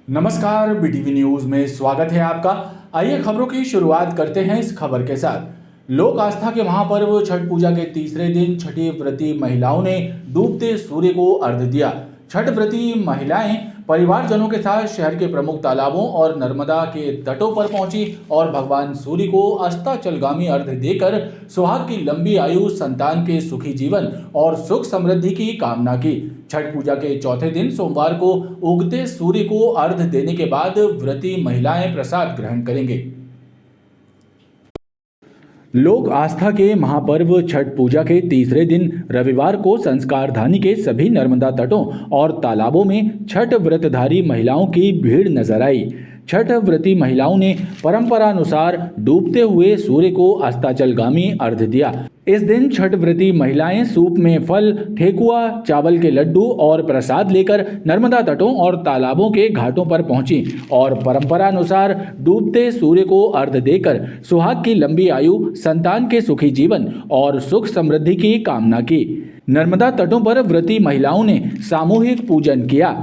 नमस्कार, BTV news में स्वागत है आपका। आइए खबरों की शुरुआत करते हैं इस खबर के साथ। लोक आस्था के महापर्व छठ पूजा के तीसरे दिन छठी व्रती महिलाओं ने डूबते सूर्य को अर्घ्य दिया। छठ व्रती महिलाएं परिवारजनों के साथ शहर के प्रमुख तालाबों और नर्मदा के तटों पर पहुंची और भगवान सूर्य को अस्ताचलगामी अर्घ्य देकर सुहाग की लंबी आयु, संतान के सुखी जीवन और सुख समृद्धि की कामना की। छठ पूजा के चौथे दिन सोमवार को उगते सूर्य को अर्घ्य देने के बाद व्रती महिलाएं प्रसाद ग्रहण करेंगे। लोक आस्था के महापर्व छठ पूजा के तीसरे दिन रविवार को संस्कारधानी के सभी नर्मदा तटों और तालाबों में छठ व्रतधारी महिलाओं की भीड़ नजर आई। छठ व्रती महिलाओं ने परंपरानुसार डूबते हुए सूर्य को अस्ताचलगामी अर्घ्य दिया। इस दिन छठ व्रती महिलाएं सूप में फल, ठेकुआ, चावल के लड्डू और प्रसाद लेकर नर्मदा तटों और तालाबों के घाटों पर पहुंची और परंपरानुसार डूबते सूर्य को अर्घ्य देकर सुहाग की लंबी आयु, संतान के सुखी जीवन और सुख समृद्धि की कामना की। नर्मदा तटों पर व्रती महिलाओं ने सामूहिक पूजन किया।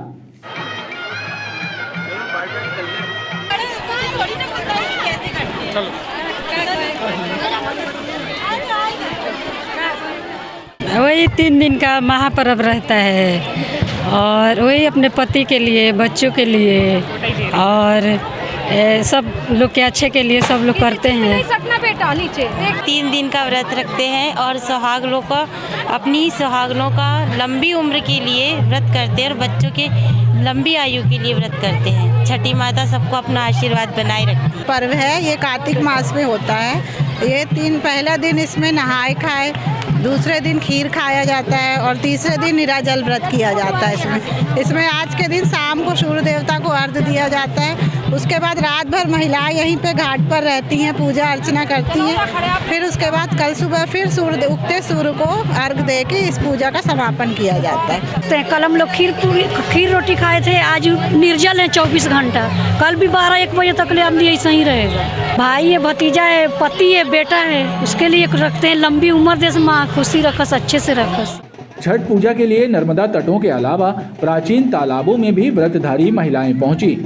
वही 3 दिन का महापर्व रहता है और वही अपने पति के लिए, बच्चों के लिए और सब लोग के अच्छे के लिए सब लोग करते हैं। 3 दिन का व्रत रखते हैं और सुहागनों का अपनी सुहागनों का लंबी उम्र के लिए व्रत करते हैं और बच्चों के लंबी आयु के लिए व्रत करते हैं। छठी माता सबको अपना आशीर्वाद बनाए रखती है। पर्व है ये, कार्तिक मास में होता है। ये पहला दिन इसमें नहाए खाए, दूसरे दिन खीर खाया जाता है और तीसरे दिन निराजल व्रत किया जाता है। इसमें आज के दिन शाम को सूर्य देवता को अर्घ्य दिया जाता है। उसके बाद रात भर महिलाएं यहीं पे घाट पर रहती हैं, पूजा अर्चना करती हैं। फिर उसके बाद कल सुबह फिर उगते सूर्य को अर्घ्य दे के इस पूजा का समापन किया जाता है। कल हम लोग खीर रोटी खाए थे, आज निर्जल है 24 घंटा। कल भी 12-1 बजे तक ले हम ऐसा ही रहेगा। भाई है, भतीजा है, पति है, बेटा है, उसके लिए रखते हैं। लंबी उम्र दे, माँ खुशी रखस, अच्छे से रखस। छठ पूजा के लिए नर्मदा तटों के अलावा प्राचीन तालाबों में भी व्रतधारी महिलाएं पहुंची।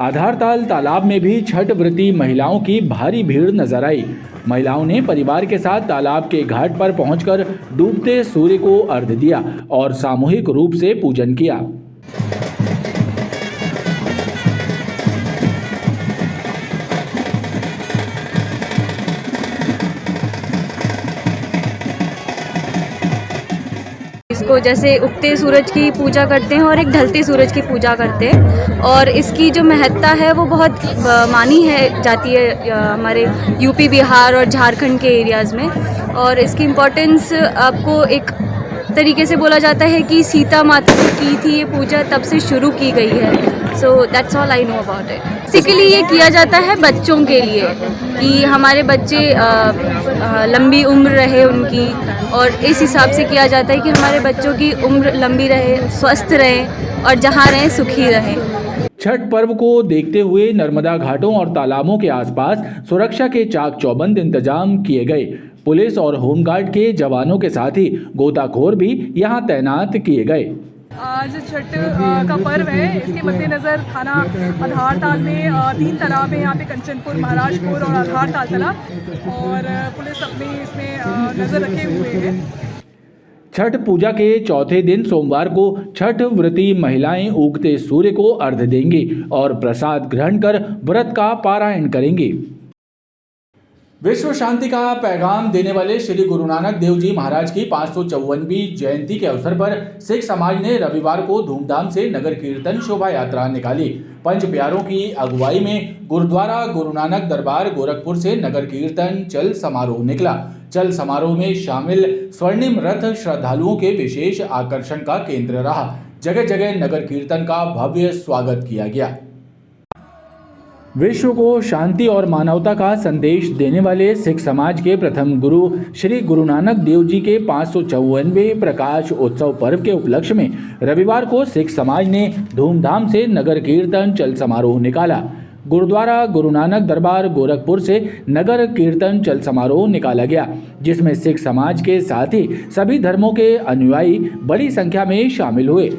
आधारताल तालाब में भी छठ व्रती महिलाओं की भारी भीड़ नजर आई। महिलाओं ने परिवार के साथ तालाब के घाट पर पहुंचकर डूबते सूर्य को अर्घ्य दिया और सामूहिक रूप से पूजन किया। इसको जैसे उगते सूरज की पूजा करते हैं और एक ढलते सूरज की पूजा करते हैं और इसकी जो महत्ता है वो बहुत मानी है जाती है हमारे यूपी, बिहार और झारखंड के एरियाज़ में। और इसकी इम्पोर्टेंस आपको एक तरीके से बोला जाता है कि सीता माता ने की थी ये पूजा, तब से शुरू की गई है। So that's all I know about it. Basically ये किया जाता है बच्चों के लिए कि हमारे बच्चे लंबी उम्र रहे उनकी, और इस हिसाब से किया जाता है कि हमारे बच्चों की उम्र लंबी रहे, स्वस्थ रहें और जहाँ रहें सुखी रहें। छठ पर्व को देखते हुए नर्मदा घाटों और तालाबों के आसपास सुरक्षा के चाक चौबंद इंतजाम किए गए। पुलिस और होमगार्ड के जवानों के साथ ही गोताखोर भी यहां तैनात किए गए। आज छठ का पर्व है, इसके मद्देनज़र थाना आधारताल में 3 तालाब है यहाँ पे, कंचनपुर, महाराजपुर और आधारताल तालाब, और पुलिस अपनी इसमें नज़र रखे हुए है। छठ पूजा के चौथे दिन सोमवार को छठ व्रती महिलाएं उगते सूर्य को अर्घ्य देंगी और प्रसाद ग्रहण कर व्रत का पारायण करेंगी। विश्व शांति का पैगाम देने वाले श्री गुरु नानक देव जी महाराज की 554वीं जयंती के अवसर पर सिख समाज ने रविवार को धूमधाम से नगर कीर्तन शोभा यात्रा निकाली। पंच प्यारों की अगुवाई में गुरुद्वारा गुरु नानक दरबार गोरखपुर से नगर कीर्तन चल समारोह निकला। चल समारोह में शामिल स्वर्णिम रथ श्रद्धालुओं के विशेष आकर्षण का केंद्र रहा। जगह जगह नगर कीर्तन का भव्य स्वागत किया गया। विश्व को शांति और मानवता का संदेश देने वाले सिख समाज के प्रथम गुरु श्री गुरु नानक देव जी के 554वें प्रकाश उत्सव पर्व के उपलक्ष्य में रविवार को सिख समाज ने धूमधाम से नगर कीर्तन चल समारोह निकाला। गुरुद्वारा गुरु नानक दरबार गोरखपुर से नगर कीर्तन चल समारोह निकाला गया, जिसमें सिख समाज के साथ ही सभी धर्मों के अनुयायी बड़ी संख्या में शामिल हुए।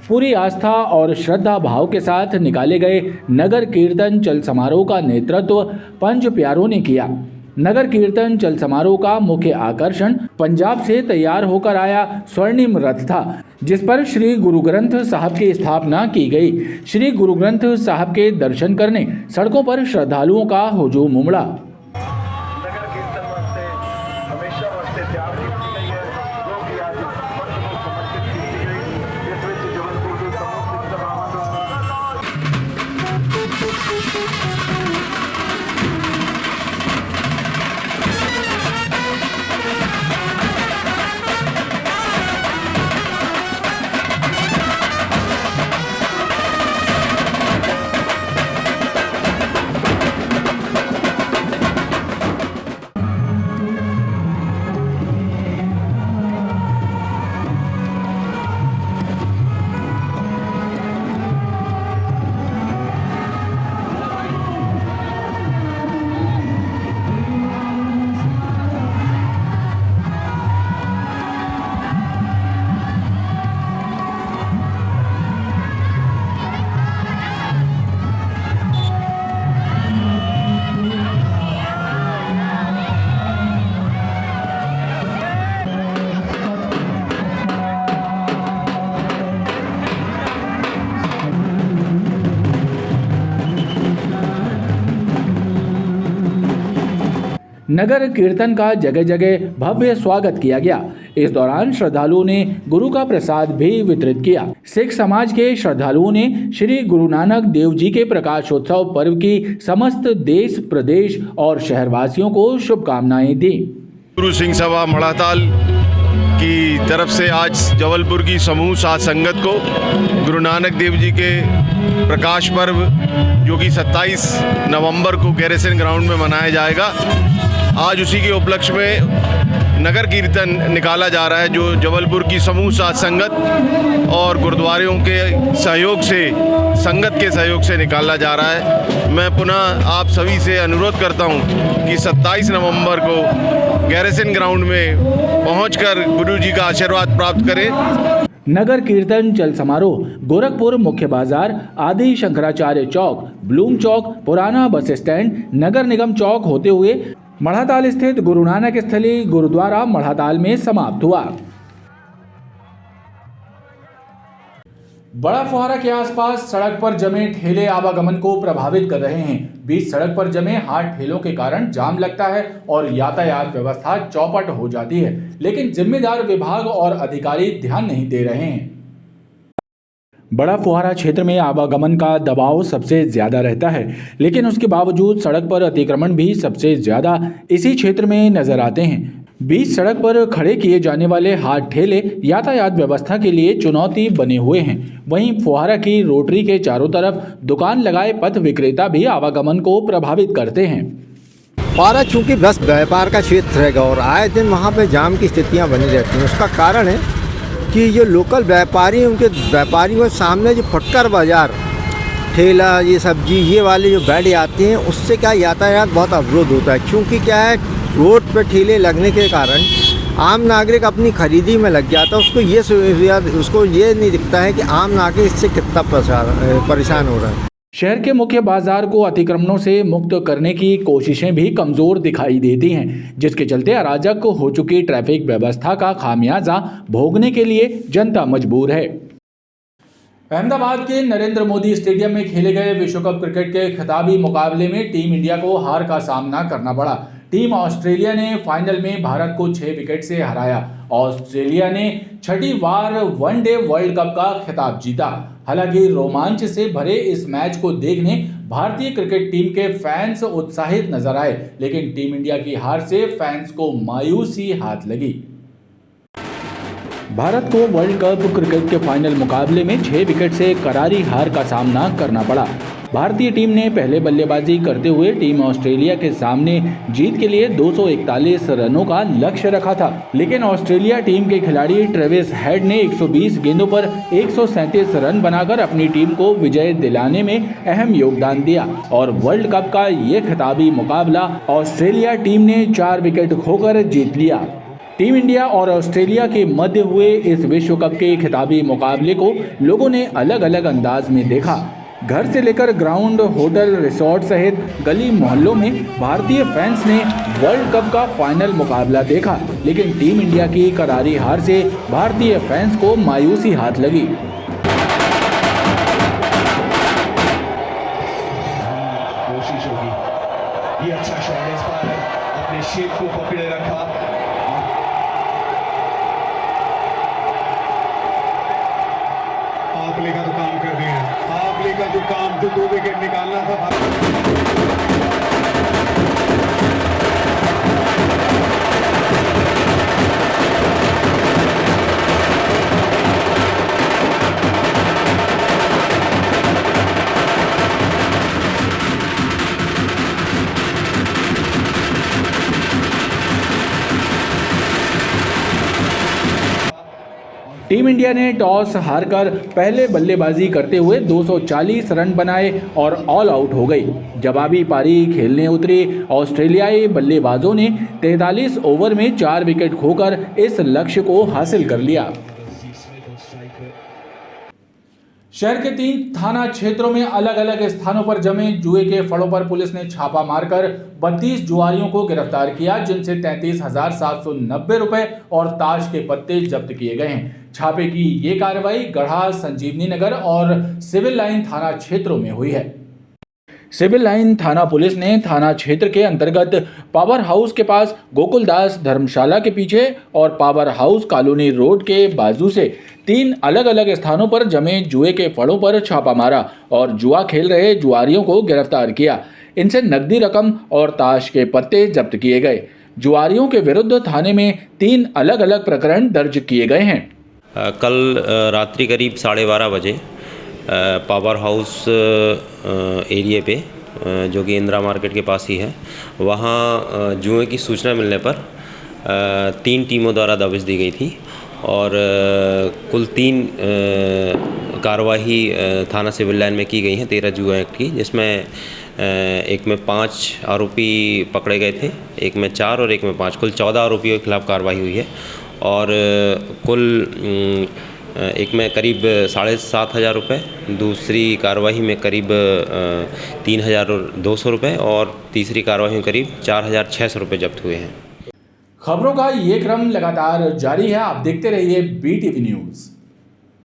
पूरी आस्था और श्रद्धा भाव के साथ निकाले गए नगर कीर्तन चल समारोह का नेतृत्व पंच प्यारों ने किया। नगर कीर्तन चल समारोह का मुख्य आकर्षण पंजाब से तैयार होकर आया स्वर्णिम रथ था, जिस पर श्री गुरु ग्रंथ साहब की स्थापना की गई। श्री गुरु ग्रंथ साहब के दर्शन करने सड़कों पर श्रद्धालुओं का हुजूम उमड़ा। नगर कीर्तन का जगह जगह भव्य स्वागत किया गया। इस दौरान श्रद्धालुओं ने गुरु का प्रसाद भी वितरित किया। सिख समाज के श्रद्धालुओं ने श्री गुरु नानक देव जी के प्रकाशोत्सव पर्व की समस्त देश, प्रदेश और शहरवासियों को शुभकामनाएं दी। गुरु सिंह सभा मड़ाताल की तरफ से आज जबलपुर की समूह साध संगत को गुरु नानक देव जी के प्रकाश पर्व जो कि 27 नवंबर को गैरिसन ग्राउंड में मनाया जाएगा, आज उसी के उपलक्ष्य में नगर कीर्तन निकाला जा रहा है, जो जबलपुर की समूह साध संगत और गुरुद्वारों के सहयोग से, संगत के सहयोग से निकाला जा रहा है। मैं पुनः आप सभी से अनुरोध करता हूं कि 27 नवंबर को गैरिसन ग्राउंड में पहुंचकर गुरु जी का आशीर्वाद प्राप्त करें। नगर कीर्तन चल समारोह गोरखपुर मुख्य बाजार, आदि शंकराचार्य चौक, ब्लूम चौक, पुराना बस स्टैंड, नगर निगम चौक होते हुए मढ़ाताल स्थित गुरु नानक स्थली गुरुद्वारा मढ़ाताल में समाप्त हुआ। बड़ा फुहारा के आसपास सड़क पर जमे ठेले आवागमन को प्रभावित कर रहे हैं। बीच सड़क पर जमे हाट ठेलों के कारण जाम लगता है और यातायात व्यवस्था चौपट हो जाती है, लेकिन जिम्मेदार विभाग और अधिकारी ध्यान नहीं दे रहे हैं। बड़ा फुहारा क्षेत्र में आवागमन का दबाव सबसे ज्यादा रहता है, लेकिन उसके बावजूद सड़क पर अतिक्रमण भी सबसे ज्यादा इसी क्षेत्र में नजर आते हैं। बीच सड़क पर खड़े किए जाने वाले हाट ठेले यातायात व्यवस्था के लिए चुनौती बने हुए हैं। वहीं फुहारा की रोटरी के चारों तरफ दुकान लगाए पथ विक्रेता भी आवागमन को प्रभावित करते हैं। फुहारा चूँकि बस व्यापार का क्षेत्र है और आए दिन वहाँ पे जाम की स्थितियाँ बनी रहती हैं। उसका कारण है कि जो लोकल व्यापारी, उनके व्यापारियों के सामने जो फुटकर बाजार, ठेला, ये सब्जी, ये वाले जो बैठ आते हैं, उससे क्या यातायात बहुत अवरोध होता है। क्योंकि क्या है, रोड पर ठेले लगने के कारण आम नागरिक अपनी खरीदी में लग जाता है। उसको ये नहीं दिखता है कि आम नागरिक इससे कितना परेशान हो रहा है। शहर के मुख्य बाजार को अतिक्रमणों से मुक्त करने की कोशिशें भी कमजोर दिखाई देती हैं, जिसके चलते अराजक हो चुकी ट्रैफिक व्यवस्था का खामियाजा भोगने के लिए जनता मजबूर है। अहमदाबाद के नरेंद्र मोदी स्टेडियम में खेले गए विश्व कप क्रिकेट के खिताबी मुकाबले में टीम इंडिया को हार का सामना करना पड़ा। टीम ऑस्ट्रेलिया ने फाइनल में भारत को 6 विकेट से हराया। ऑस्ट्रेलिया ने छठी बार वनडे वर्ल्ड कप का खिताब जीता। हालांकि रोमांच से भरे इस मैच को देखने भारतीय क्रिकेट टीम के फैंस उत्साहित नजर आए, लेकिन टीम इंडिया की हार से फैंस को मायूसी हाथ लगी। भारत को वर्ल्ड कप क्रिकेट के फाइनल मुकाबले में 6 विकेट से करारी हार का सामना करना पड़ा। भारतीय टीम ने पहले बल्लेबाजी करते हुए टीम ऑस्ट्रेलिया के सामने जीत के लिए 241 रनों का लक्ष्य रखा था, लेकिन ऑस्ट्रेलिया टीम के खिलाड़ी ट्रेविस हेड ने 120 गेंदों पर 137 रन बनाकर अपनी टीम को विजय दिलाने में अहम योगदान दिया और वर्ल्ड कप का ये खिताबी मुकाबला ऑस्ट्रेलिया टीम ने 4 विकेट खोकर जीत लिया। टीम इंडिया और ऑस्ट्रेलिया के मध्य हुए इस विश्व कप के खिताबी मुकाबले को लोगों ने अलग अलग अंदाज में देखा। घर से लेकर ग्राउंड, होटल, रिसोर्ट सहित गली मोहल्लों में भारतीय फैंस ने वर्ल्ड कप का फाइनल मुकाबला देखा, लेकिन टीम इंडिया की करारी हार से भारतीय फैंस को मायूसी हाथ लगी। कोशिश होगी, ये अच्छा शॉट है, इस बार अपने शेप को पकड़े रखा। आपले का तो काम कर दिया, आपले का जो काम जो 2 विकेट निकालना था। टीम इंडिया ने टॉस हारकर पहले बल्लेबाजी करते हुए 240 रन बनाए और ऑल आउट हो गई। जवाबी पारी खेलने उतरे ऑस्ट्रेलियाई बल्लेबाजों ने 43 ओवर में 4 विकेट खोकर इस लक्ष्य को हासिल कर लिया। शहर के 3 थाना क्षेत्रों में अलग अलग स्थानों पर जमे जुए के फड़ों पर पुलिस ने छापा मारकर 32 जुआरियों को गिरफ्तार किया, जिनसे 33,790 रुपए और ताश के पत्ते जब्त किए गए हैं। छापे की ये कार्रवाई गढ़ा, संजीवनी नगर और सिविल लाइन थाना क्षेत्रों में हुई है। सिविल लाइन थाना पुलिस ने थाना क्षेत्र के अंतर्गत पावर हाउस के पास गोकुलदास धर्मशाला के पीछे और पावर हाउस कॉलोनी रोड के बाजू से 3 अलग अलग स्थानों पर जमे जुए के फड़ों पर छापा मारा और जुआ खेल रहे जुआरियों को गिरफ्तार किया। इनसे नकदी रकम और ताश के पत्ते जब्त किए गए। जुआरियों के विरुद्ध थाने में 3 अलग अलग प्रकरण दर्ज किए गए हैं। कल रात्रि करीब 12:30 बजे पावर हाउस एरिया पे, जो कि इंदिरा मार्केट के पास ही है, वहाँ जुए की सूचना मिलने पर 3 टीमों द्वारा दबिश दी गई थी और कुल 3 कार्रवाई थाना सिविल लाइन में की गई हैं 13 जुआ एक्ट की, जिसमें एक में 5 आरोपी पकड़े गए थे, एक में 4 और एक में 5, कुल 14 आरोपियों के खिलाफ कार्रवाई हुई है और कुल एक में करीब 7,500 रुपये, दूसरी कार्रवाई में करीब 3,200 रुपये और तीसरी कार्रवाई में करीब 4,600 रुपये जब्त हुए हैं। खबरों का ये क्रम लगातार जारी है। आप देखते रहिए BTV न्यूज़।